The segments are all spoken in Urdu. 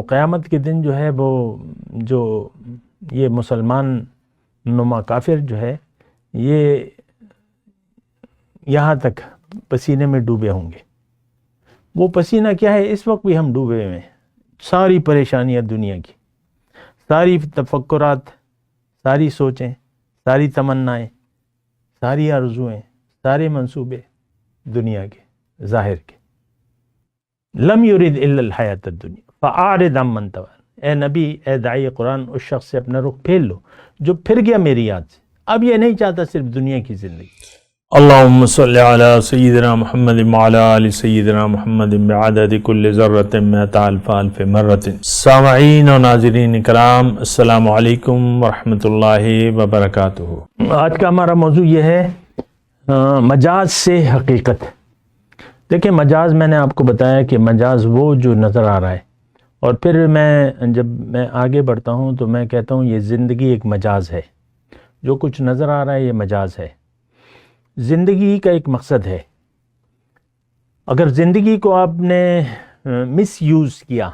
قیامت کے دن جو ہے وہ جو یہ مسلمان نما کافر جو ہے یہ یہاں تک پسینے میں ڈوبے ہوں گے. وہ پسینہ کیا ہے؟ اس وقت بھی ہم ڈوبے ہوئے ہیں. ساری پریشانیاں دنیا کی، ساری تفکرات، ساری سوچیں، ساری تمنائیں، ساری آرزوئیں، سارے منصوبے دنیا کے ظاہر کے. لم یرد الا الحیات الدنیا فاعرض عمن تولى. اے نبی، اے داعی قرآن، اس شخص سے اپنا رخ پھیر لو جو پھر گیا میری یاد سے. اب یہ نہیں چاہتا صرف دنیا کی زندگی. اللہم صلی علی سیدنا محمد وعلی آل سیدنا محمد بعدد کل ذرۃ مئۃ الف الف مرۃ. سامعین و ناظرین کرام، السلام علیکم ورحمۃ اللہ وبرکاتہ. آج کا ہمارا موضوع یہ ہے مجاز سے حقیقت. دیکھیں، مجاز میں نے آپ کو بتایا کہ مجاز وہ جو نظر آ رہا ہے، اور پھر جب میں آگے بڑھتا ہوں تو میں کہتا ہوں یہ زندگی ایک مجاز ہے. جو کچھ نظر آ رہا ہے یہ مجاز ہے. زندگی کا ایک مقصد ہے. اگر زندگی کو آپ نے مس یوز کیا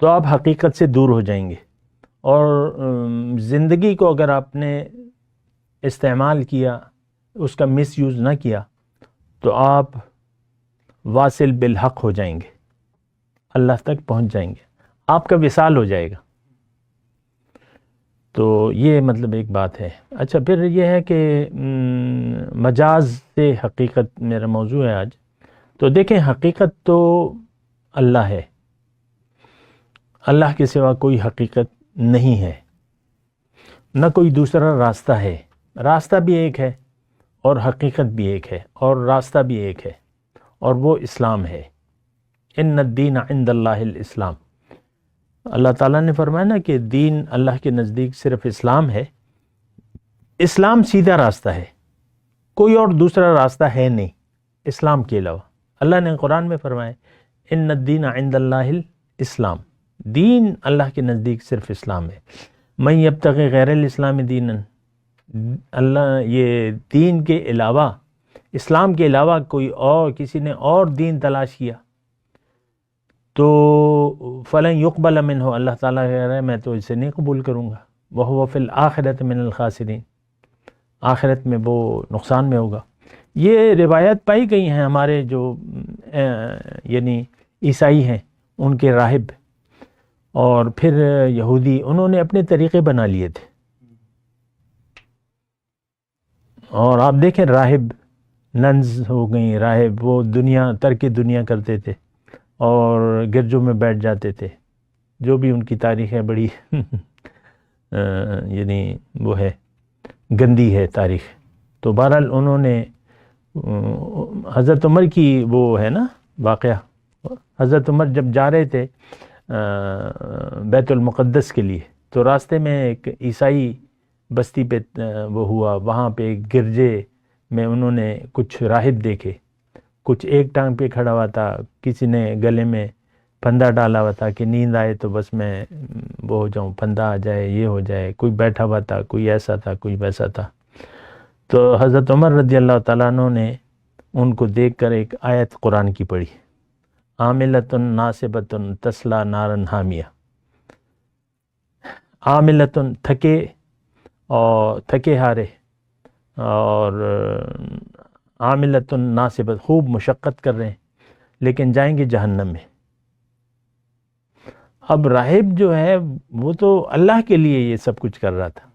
تو آپ حقیقت سے دور ہو جائیں گے، اور زندگی کو اگر آپ نے استعمال کیا، اس کا مس یوز نہ کیا، تو آپ واصل بالحق ہو جائیں گے، اللہ تک پہنچ جائیں گے، آپ کا وصال ہو جائے گا. تو یہ مطلب ایک بات ہے. اچھا، پھر یہ ہے کہ مجاز سے حقیقت میرا موضوع ہے آج. تو دیکھیں، حقیقت تو اللہ ہے. اللہ کے سوا کوئی حقیقت نہیں ہے، نہ کوئی دوسرا راستہ ہے. راستہ بھی ایک ہے اور حقیقت بھی ایک ہے اور راستہ بھی ایک ہے، اور وہ اسلام ہے. ان الدین عند اللہ الاسلام. اللہ تعالیٰ نے فرمایا نا کہ دین اللہ کے نزدیک صرف اسلام ہے. اسلام سیدھا راستہ ہے، کوئی اور دوسرا راستہ ہے نہیں اسلام کے علاوہ. اللہ نے قرآن میں فرمایا ان الدین عند اللہ الاسلام. دین اللہ کے نزدیک صرف اسلام ہے. من یبتغی غیر الاسلام دینا. اللہ یہ دین کے علاوہ، اسلام کے علاوہ کوئی اور کسی نے اور دین تلاش کیا تو فلن یقبل منہ. اللہ تعالیٰ کہہ رہا ہے میں تو اسے نہیں قبول کروں گا. وہو فی الآخرۃ من الخاسرین. آخرت میں وہ نقصان میں ہوگا. یہ روایت پائی گئی ہیں ہمارے جو یعنی عیسائی ہیں، ان کے راہب اور پھر یہودی، انہوں نے اپنے طریقے بنا لیے تھے. اور آپ دیکھیں راہب، ننز ہو گئیں راہب، وہ دنیا ترک دنیا کرتے تھے اور گرجوں میں بیٹھ جاتے تھے. جو بھی ان کی تاریخ ہے بڑی یعنی وہ ہے، گندی ہے تاریخ. تو بہرحال انہوں نے حضرت عمر کی وہ ہے نا واقعہ، حضرت عمر جب جا رہے تھے بیت المقدس کے لیے، تو راستے میں ایک عیسائی بستی پہ وہ ہوا. وہاں پہ ایک گرجے میں انہوں نے کچھ راہب دیکھے. کچھ ایک ٹانگ پہ کھڑا ہوا تھا، کسی نے گلے میں پھندا ڈالا ہوا تھا کہ نیند آئے تو بس میں وہ ہو جاؤں، پھندا آ جائے، یہ ہو جائے. کوئی بیٹھا ہوا تھا، کوئی ایسا تھا، کوئی ویسا تھا. تو حضرت عمر رضی اللہ تعالیٰ عنہ نے ان کو دیکھ کر ایک آیت قرآن کی پڑھی، عاملۃ ناصبۃ تصلیٰ نارا حامیہ. عاملۃ، تھکے اور تھکے ہارے، اور عاملۃ ناصبۃ، خوب مشقت کر رہے ہیں لیکن جائیں گے جہنم میں. اب راہب جو ہے وہ تو اللہ کے لیے یہ سب کچھ کر رہا تھا.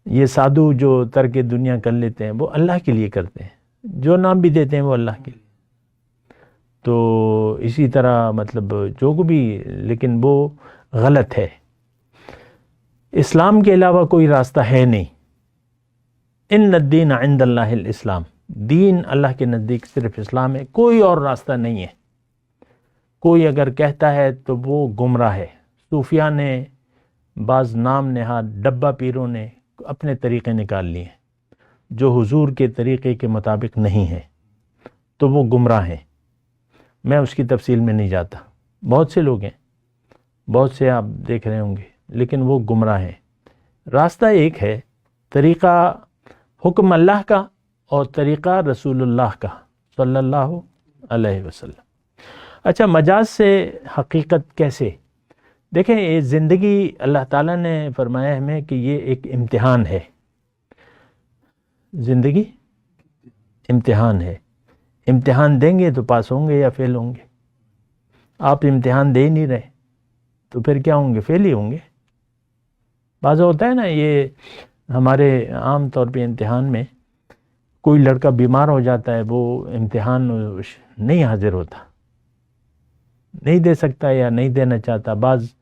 یہ سادھو جو ترک دنیا کر لیتے ہیں وہ اللہ کے لیے کرتے ہیں، جو نام بھی دیتے ہیں وہ اللہ کے لیے. تو اسی طرح مطلب جو بھی، لیکن وہ غلط ہے. اسلام کے علاوہ کوئی راستہ ہے نہیں. ان الدین عند اللہ الاسلام. دین اللہ کے نزدیک صرف اسلام ہے، کوئی اور راستہ نہیں ہے. کوئی اگر کہتا ہے تو وہ گمراہ ہے. صوفیاء نے بعض نام نہاد ڈبہ پیروں نے اپنے طریقے نکال لیے جو حضور کے طریقے کے مطابق نہیں ہیں، تو وہ گمراہ ہیں. میں اس کی تفصیل میں نہیں جاتا. بہت سے لوگ ہیں، بہت سے آپ دیکھ رہے ہوں گے، لیکن وہ گمراہ ہیں. راستہ ایک ہے، طریقہ حکم اللہ کا اور طریقہ رسول اللہ کا صلی اللہ علیہ وسلم. اچھا، مجاز سے حقیقت کیسے؟ دیکھیں، یہ زندگی اللہ تعالیٰ نے فرمایا ہمیں کہ یہ ایک امتحان ہے. زندگی امتحان ہے. امتحان دیں گے تو پاس ہوں گے یا فیل ہوں گے. آپ امتحان دے نہیں رہے تو پھر کیا ہوں گے؟ فیل ہی ہوں گے. بعض ہوتا ہے نا، یہ ہمارے عام طور پہ امتحان میں کوئی لڑکا بیمار ہو جاتا ہے، وہ امتحان نہیں حاضر ہوتا، نہیں دے سکتا یا نہیں دینا چاہتا. بعض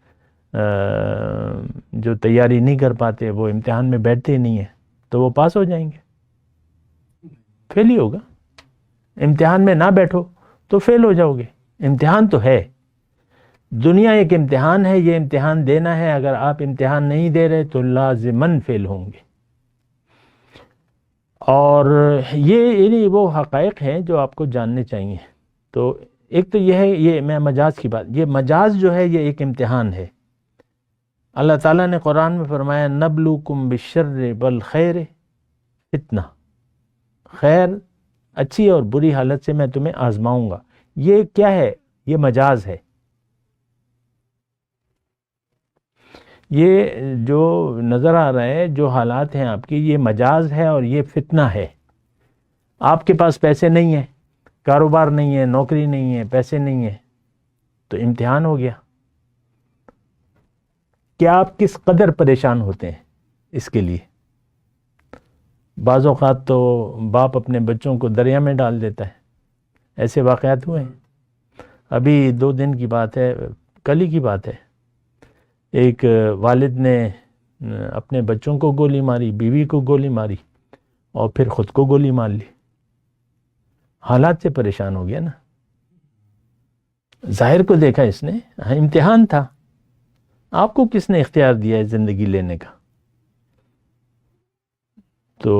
جو تیاری نہیں کر پاتے وہ امتحان میں بیٹھتے ہی نہیں ہیں، تو وہ پاس ہو جائیں گے؟ فیل ہی ہوگا. امتحان میں نہ بیٹھو تو فیل ہو جاؤ گے. امتحان تو ہے، دنیا ایک امتحان ہے، یہ امتحان دینا ہے. اگر آپ امتحان نہیں دے رہے تو لازماً فیل ہوں گے. اور یہ وہ حقائق ہیں جو آپ کو جاننے چاہیے. تو ایک تو یہ ہے، یہ میں مجاز کی بات، یہ مجاز جو ہے یہ ایک امتحان ہے. اللہ تعالیٰ نے قرآن میں فرمایا نبلوکم بالشر والخیر فتنہ، خیر اچھی اور بری حالت سے میں تمہیں آزماؤں گا. یہ کیا ہے؟ یہ مجاز ہے. یہ جو نظر آ رہا ہے، جو حالات ہیں آپ کی، یہ مجاز ہے اور یہ فتنہ ہے. آپ کے پاس پیسے نہیں ہیں، کاروبار نہیں ہے، نوکری نہیں ہے، پیسے نہیں ہیں، تو امتحان ہو گیا. کہ آپ کس قدر پریشان ہوتے ہیں اس کے لیے. بعض اوقات تو باپ اپنے بچوں کو دریا میں ڈال دیتا ہے. ایسے واقعات ہوئے ہیں. ابھی 2 دن کی بات ہے، کل ہی کی بات ہے، ایک والد نے اپنے بچوں کو گولی ماری، بیوی کو گولی ماری اور پھر خود کو گولی مار لی. حالات سے پریشان ہو گیا نا. ظاہر کو دیکھا اس نے، امتحان تھا. آپ کو کس نے اختیار دیا ہے زندگی لینے کا؟ تو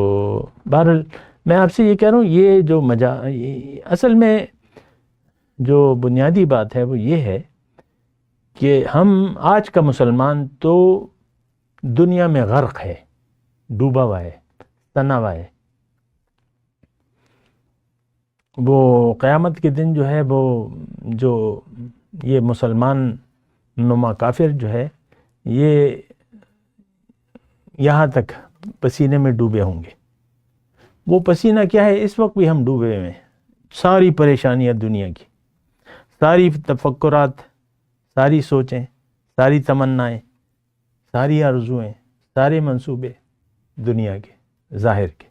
بہرحال میں آپ سے یہ کہہ رہا ہوں، یہ جو اصل میں جو بنیادی بات ہے وہ یہ ہے کہ ہم آج کا مسلمان تو دنیا میں غرق ہے، ڈوبا ہوا ہے، تنا ہوا ہے. وہ قیامت کے دن جو ہے، وہ جو یہ مسلمان نما کافر جو ہے، یہ یہاں تک پسینے میں ڈوبے ہوں گے. وہ پسینہ کیا ہے؟ اس وقت بھی ہم ڈوبے ہوئے ہیں. ساری پریشانیاں دنیا کی، ساری تفکرات، ساری سوچیں، ساری تمنائیں، ساری آرزوئیں، سارے منصوبے دنیا کے ظاہر کے.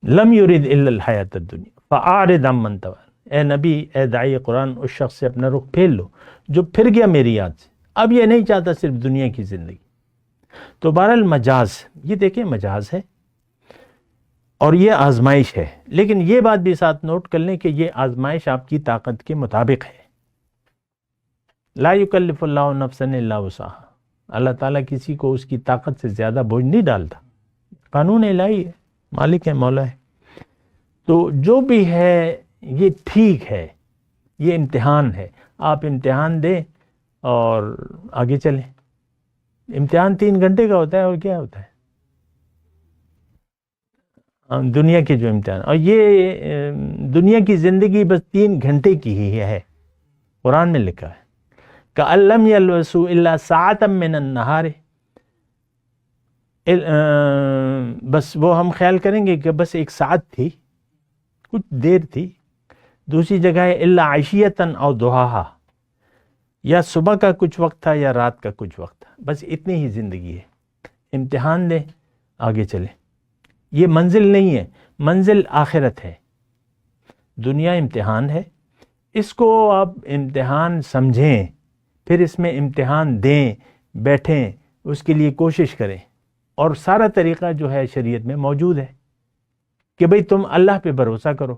لم یرد الا الحیات الدنیا فاعرض عمن تولى. اے نبی، اے داعی قرآن، اس شخص سے اپنا رخ پھیر لو جو پھر گیا میری یاد سے، اب یہ نہیں چاہتا صرف دنیا کی زندگی. تو بہرحال مجاز، یہ دیکھیں مجاز ہے اور یہ آزمائش ہے. لیکن یہ بات بھی ساتھ نوٹ کر لیں کہ یہ آزمائش آپ کی طاقت کے مطابق ہے. لا یکلف اللہ نفسا الا وسعها. اللہ تعالیٰ کسی کو اس کی طاقت سے زیادہ بوجھ نہیں ڈالتا. قانون الہی ہے، مالک ہے، مولا ہے. تو جو بھی ہے یہ ٹھیک ہے، یہ امتحان ہے. آپ امتحان دیں اور آگے چلیں. امتحان 3 گھنٹے کا ہوتا ہے، اور کیا ہوتا ہے دنیا کے جو امتحان. اور یہ دنیا کی زندگی بس 3 گھنٹے کی ہی ہے. قرآن میں لکھا ہے کہ لم یلبثوا الا ساعۃ من النہار. بس وہ ہم خیال کریں گے کہ بس 1 ساعت تھی، کچھ دیر تھی. دوسری جگہ ہے الا عشیۃ او ضحاہا، یا صبح کا کچھ وقت تھا یا رات کا کچھ وقت تھا. بس اتنی ہی زندگی ہے. امتحان دیں، آگے چلیں. یہ منزل نہیں ہے، منزل آخرت ہے. دنیا امتحان ہے، اس کو آپ امتحان سمجھیں، پھر اس میں امتحان دیں، بیٹھیں، اس کے لیے کوشش کریں. اور سارا طریقہ جو ہے شریعت میں موجود ہے کہ بھئی تم اللہ پہ بھروسہ کرو.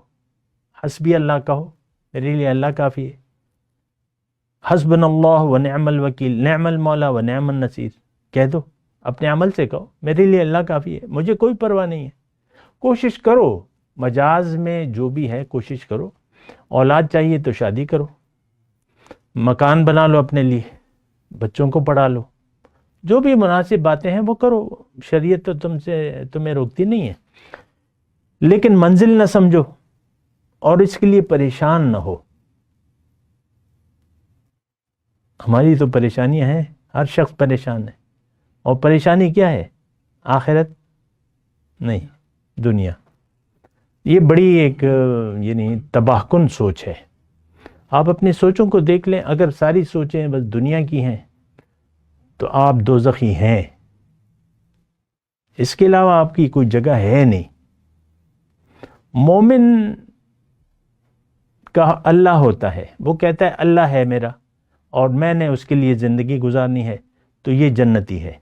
حسبی اللہ کہو، میرے لیے اللہ کافی ہے. حسبنا اللہ و نعم الوکیل، نعم المولا و نعم النصیر کہہ دو. اپنے عمل سے کہو میرے لیے اللہ کافی ہے، مجھے کوئی پرواہ نہیں ہے. کوشش کرو، مجاز میں جو بھی ہے کوشش کرو. اولاد چاہیے تو شادی کرو، مکان بنا لو اپنے لیے، بچوں کو پڑھا لو، جو بھی مناسب باتیں ہیں وہ کرو. شریعت تو تمہیں روکتی نہیں ہے. لیکن منزل نہ سمجھو اور اس کے لیے پریشان نہ ہو. ہماری تو پریشانیاں ہیں، ہر شخص پریشان ہے، اور پریشانی کیا ہے؟ آخرت نہیں، دنیا۔ یہ بڑی ایک یعنی تباہ کن سوچ ہے۔ آپ اپنی سوچوں کو دیکھ لیں، اگر ساری سوچیں بس دنیا کی ہیں تو آپ دوزخی ہیں، اس کے علاوہ آپ کی کوئی جگہ ہے نہیں۔ مومن کا اللہ ہوتا ہے، وہ کہتا ہے اللہ ہے میرا اور میں نے اس کے لیے زندگی گزارنی ہے، تو یہ جنتی ہے۔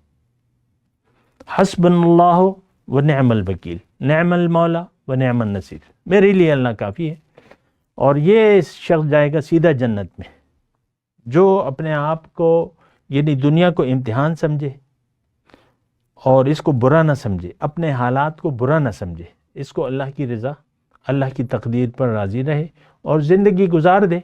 حسبنا اللہ و نعم الوکیل، نعم المولا و نعم النصیر، میرے لیے اللہ کافی ہے۔ اور یہ شخص جائے گا سیدھا جنت میں، جو اپنے آپ کو یعنی دنیا کو امتحان سمجھے اور اس کو برا نہ سمجھے، اپنے حالات کو برا نہ سمجھے، اس کو اللہ کی رضا، اللہ کی تقدیر پر راضی رہے اور زندگی گزار دے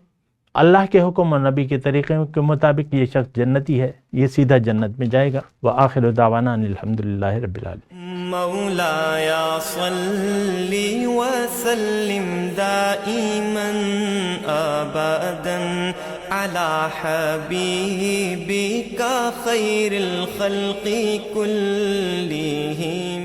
اللہ کے حکم اور نبی کے طریقے کے مطابق، یہ شخص جنتی ہے، یہ سیدھا جنت میں جائے گا۔ وآخر دعوانا ان الحمدللہ رب العالمین۔ مولایا صلی وسلم دائما ابدا على حبیبک خیر الخلق كلهم